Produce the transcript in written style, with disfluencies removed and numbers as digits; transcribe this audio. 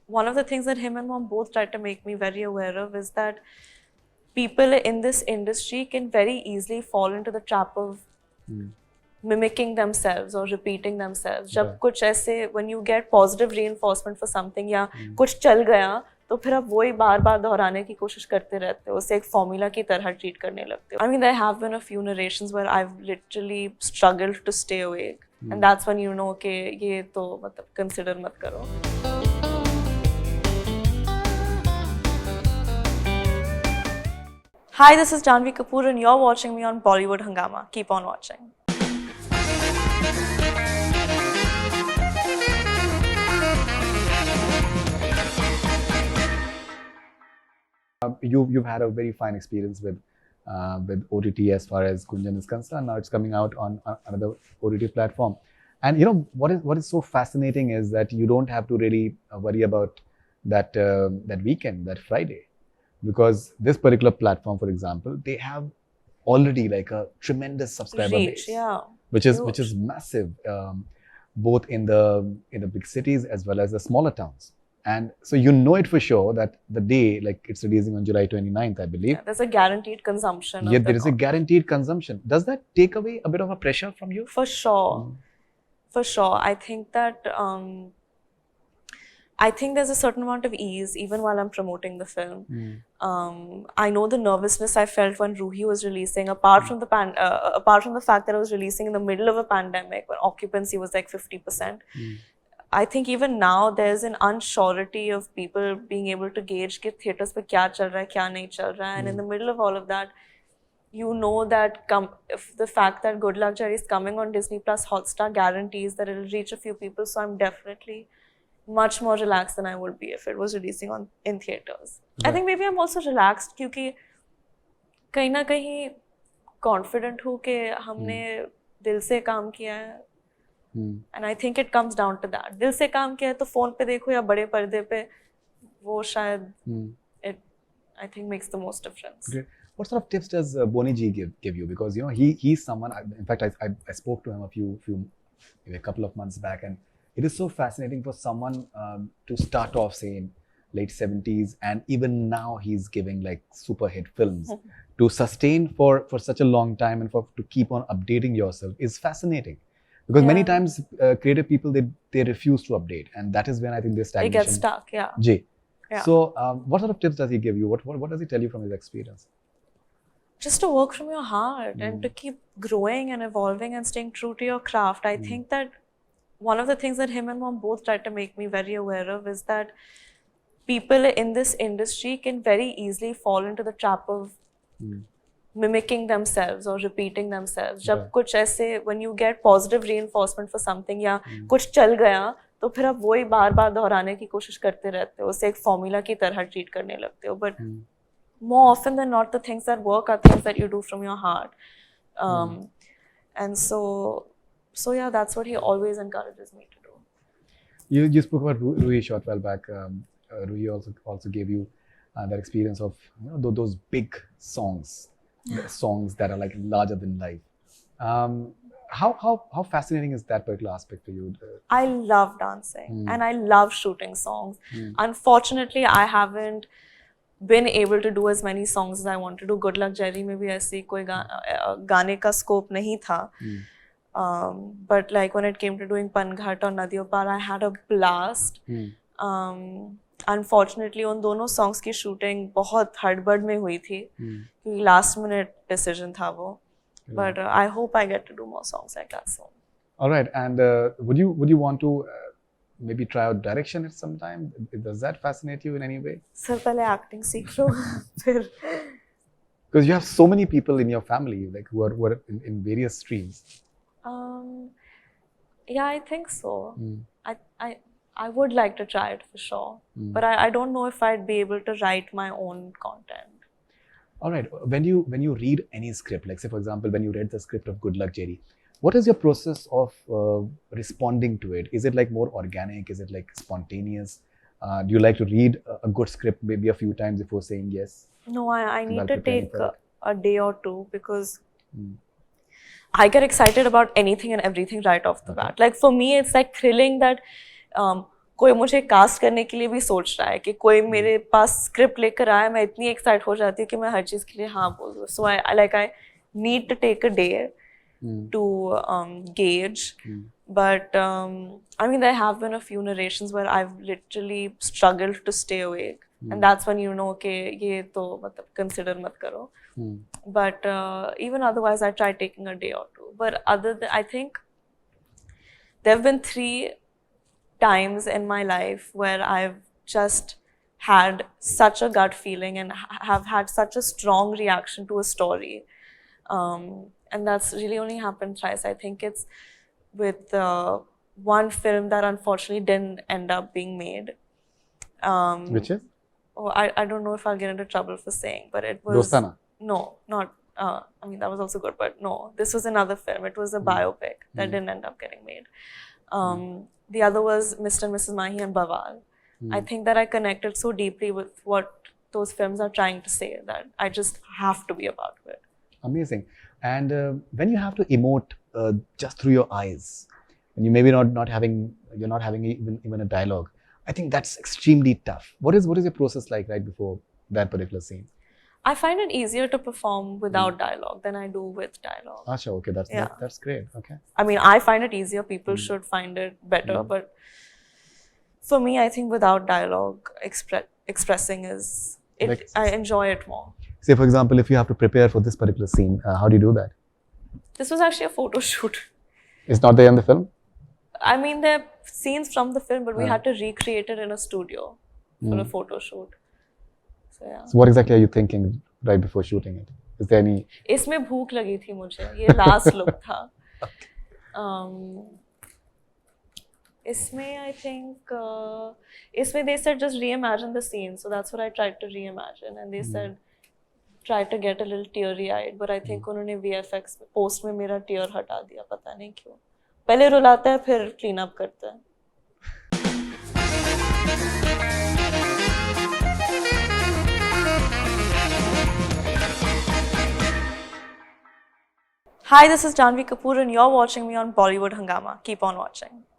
one of the things that him and mom both tried to make me very aware of is that people in this industry can very easily fall into the trap of mimicking themselves or repeating themselves. जब कुछ ऐसे when you get positive reinforcement for something या कुछ चल गया तो फिर आप वही बार बार दोहराने की कोशिश करते रहते हो, उसे एक फॉर्मूला की तरह ट्रीट करने लगते हो. I mean, there have been a few narrations where I've literally struggled to stay awake, and that's when you know कि ये तो मतलब consider मत करो. Hi, this is Janhvi Kapoor and you're watching me on Bollywood Hungama. Keep on watching. You've had a very fine experience with OTT as far as Gunjan is concerned. Now it's coming out on another OTT platform, and you know what is so fascinating is that you don't have to really worry about that weekend, that Friday, because this particular platform, for example, they have already like a tremendous subscriber base, which is massive, both in the big cities as well as the smaller towns. And so you know it for sure that the day, like it's releasing on July 29th, I believe. Yeah, there's a guaranteed consumption. Yeah, there is a guaranteed consumption. Does that take away a bit of a pressure from you? For sure. For sure. I think that I think there's a certain amount of ease even while I'm promoting the film. I know the nervousness I felt when Ruhi was releasing, apart from the fact that I was releasing in the middle of a pandemic when occupancy was like 50%. I think even now there's an unsurety of people being able to gauge कि theatres पे क्या चल रहा है, क्या नहीं चल रहा है, and in the middle of all of that, you know that if the fact that Good Luck Jerry is coming on Disney Plus Hotstar guarantees that it'll reach a few people, so I'm definitely much more relaxed than I would be if it was releasing in theatres. I think maybe I'm also relaxed क्योंकि कहीं ना कहीं confident हूँ कि हमने दिल से काम किया है. And I think it comes down to that. दिल से काम किया है तो फोन पे देखो या बड़े पर्दे पे, वो शायद it I think makes the most difference. Great. What sort of tips does Boni ji give you? Because you know he's someone. In fact, I spoke to him a couple of months back, and it is so fascinating for someone to start off, say, in late 70s, and even now he's giving like super hit films. To sustain for such a long time and to keep on updating yourself is fascinating. Because many times creative people they refuse to update, and that is when I think they stagnation. They get stuck, Yeah. So what sort of tips does he give you? What does he tell you from his experience? Just to work from your heart and to keep growing and evolving and staying true to your craft. I think that one of the things that him and mom both tried to make me very aware of is that people in this industry can very easily fall into the trap of mimicking themselves or repeating themselves. जब कुछ ऐसे when you get positive reinforcement for something या कुछ चल गया तो फिर आप वही बार बार दोहराने की कोशिश करते रहते हो, उसे एक फॉर्मूला की तरह ट्रीट करने लगते हो. But more often than not, the things that work are things that you do from your heart. And so yeah, that's what he always encourages me to do. You spoke about Ruhi a short while back. Ruhi also gave you that experience of those big songs. Songs that are like larger than life. How fascinating is that particular aspect for you? I love dancing and I love shooting songs. Unfortunately, I haven't been able to do as many songs as I want to do. Good Luck Jerry में भी ऐसी कोई गाने का scope नहीं था. But like when it came to doing Panghat or Nadiyon Par, I had a blast. Unfortunately, उन दोनों songs की shooting बहुत हड़बड़ में हुई थी क्योंकि last minute decision था वो. But I hope I get to do more songs like that soon. All right, and would you want to maybe try out direction at some time? Does that fascinate you in any way? Sir पहले acting सीख लो फिर. Because you have so many people in your family like who are in various streams. Yeah, I think so. I would like to try it for sure, but I don't know if I'd be able to write my own content. All right. When you read any script, like say for example, when you read the script of Good Luck Jerry, what is your process of responding to it? Is it like more organic? Is it like spontaneous? Do you like to read a good script maybe a few times before saying yes? No, I need to take a day or two because I get excited about anything and everything right off the bat. Like for me, it's like thrilling that कोई मुझे cast करने के लिए भी सोच रहा है कि कोई मेरे पास स्क्रिप्ट लेकर आया, मैं इतनी एक्साइट हो जाती हूँ कि मैं हर चीज़ के लिए हाँ बोल दूँ. So I need to take a day to gauge. But I mean, there have been a few narrations where I've literally struggled to stay awake, and that's when you know कि ये तो मतलब consider मत करो. But even otherwise, I try taking a day or two. But other than, I think there have been 3 times in my life where I've just had such a gut feeling and have had such a strong reaction to a story. And that's really only happened thrice. I think it's with one film that unfortunately didn't end up being made. Which is? Oh, I don't know if I'll get into trouble for saying, but it was... Dostana? No, not... I mean, that was also good, but no. This was another film. It was a biopic that didn't end up getting made. The other was Mr. and Mrs. Mahi and Bawal. I think that I connected so deeply with what those films are trying to say that I just have to be a part of it. Amazing. And when you have to emote just through your eyes, and you maybe not having even a dialogue, I think that's extremely tough. What is your process like right before that particular scene? I find it easier to perform without dialogue than I do with dialogue. Asha, okay, that's great. Okay. I mean, I find it easier. People should find it better, but for me, I think without dialogue, expressing is I enjoy it more. Say, for example, if you have to prepare for this particular scene, how do you do that? This was actually a photo shoot. It's not there in the film? I mean, there are scenes from the film, but we had to recreate it in a studio for a photo shoot. So, yeah. So what exactly are you thinking right before shooting it? Is there any... इसमें भूख लगी थी मुझे. ये last look था. इसमें I think इसमें they said just reimagine the scene, so that's what I tried to reimagine, and they said try to get a little teary-eyed, but I think उन्होंने VFX post में मेरा tear हटा दिया, पता नहीं क्यों. पहले रुलाते हैं फिर clean up करते हैं. Hi, this is Janhvi Kapoor and you're watching me on Bollywood Hungama. Keep on watching.